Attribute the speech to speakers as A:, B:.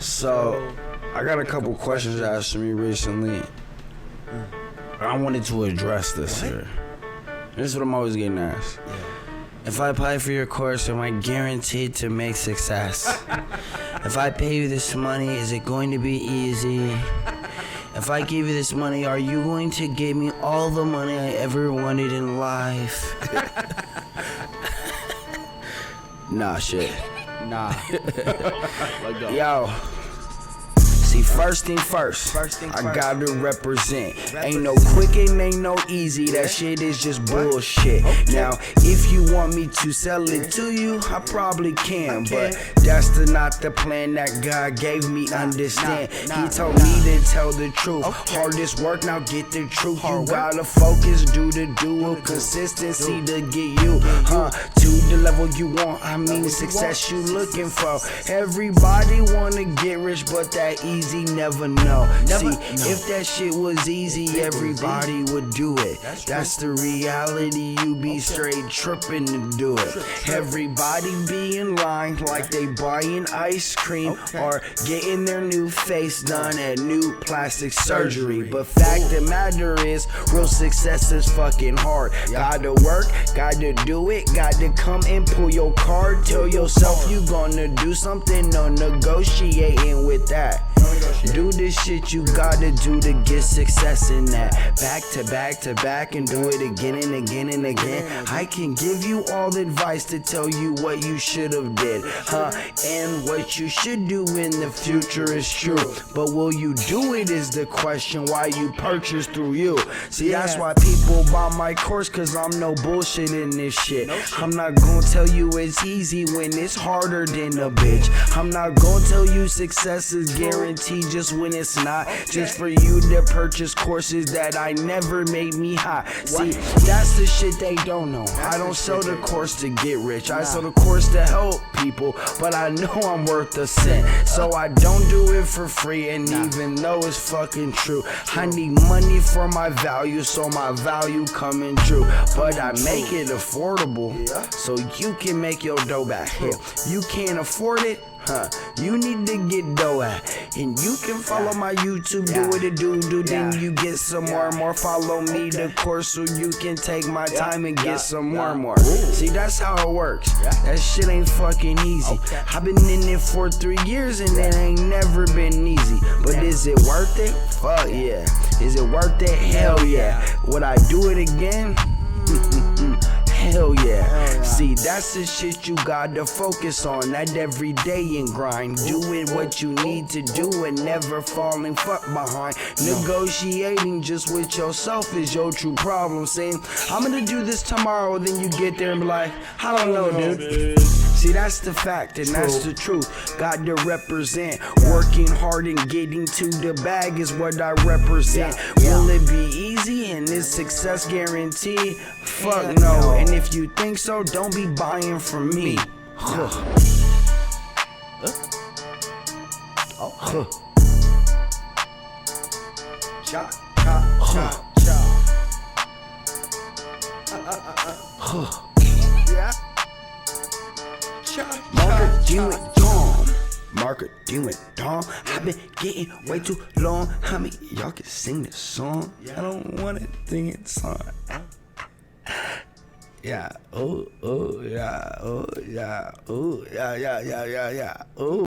A: So, I got a couple questions asked to me recently. I wanted to address this here. This is what I'm always getting asked. If I apply for your course, am I guaranteed to make success? If I pay you this money, is it going to be easy? If I give you this money, are you going to give me all the money I ever wanted in life? Nah, shit.
B: Nah.
A: Yo. See, first thing first, I gotta represent. Ain't no quick and ain't no easy, that shit is just bullshit. Now, if you want me to sell it to you, I probably can, but that's not the plan that God gave me, understand. He told me to tell the truth. Hardest work, now get the truth. You gotta focus, do the dual consistency to get you, to the level you want. I mean, success you looking for. Everybody wanna get rich, but that easy never know. See, if that shit was easy, everybody would do it. That's the reality, you be straight tripping to do it. Everybody be in line like they buying ice cream or getting their new face done at new plastic surgery. But fact the matter is, real success is fucking hard. Gotta work, gotta do it, gotta come and pull your card. Tell yourself you gonna do something, no negotiating with that. Do the shit you gotta do to get success in that. Back to back to back and do it again and again and again. I can give you all advice to tell you what you should have did, and what you should do in the future is true. But will you do it is the question, why you purchase through you. See, that's why people buy my course, cause I'm no bullshit in this shit. I'm not gonna tell you it's easy when it's harder than a bitch. I'm not gonna tell you success is guaranteed just when it's not, just for you to purchase courses that I never made me high. See, that's the shit they don't know. I don't sell the course to get rich, I sell the course to help people, but I know I'm worth a cent, so I don't do it for free. And even though it's fucking true, I need money for my value, so my value coming true. But I make it affordable, so you can make your dough back. Here, you can't afford it, you need to get dough at. And you can follow my YouTube, do what it do, then you get some more. Follow me, the course, so you can take my time and get some more. See, that's how it works. That shit ain't fucking easy. I've been in it for 3 years and it ain't never been easy. But is it worth it? Fuck yeah. Is it worth it? Hell yeah. Would I do it again? Hell yeah. See, that's the shit you gotta focus on, that everyday and grind. Doing what you need to do and never falling fuck behind. Negotiating just with yourself is your true problem. Saying, I'm gonna do this tomorrow, then you get there and be like, I don't know, dude. See, that's the fact and that's the truth. Got to represent. Working hard and getting to the bag is what I represent. Will it be easy and is success guaranteed? Fuck no. And if you think so, don't be buying from me. Marker doing dumb. I've been getting way too long. How many y'all can sing this song? I don't wanna sing it song. Yeah, oh yeah, oh yeah, oh yeah, yeah. Oh.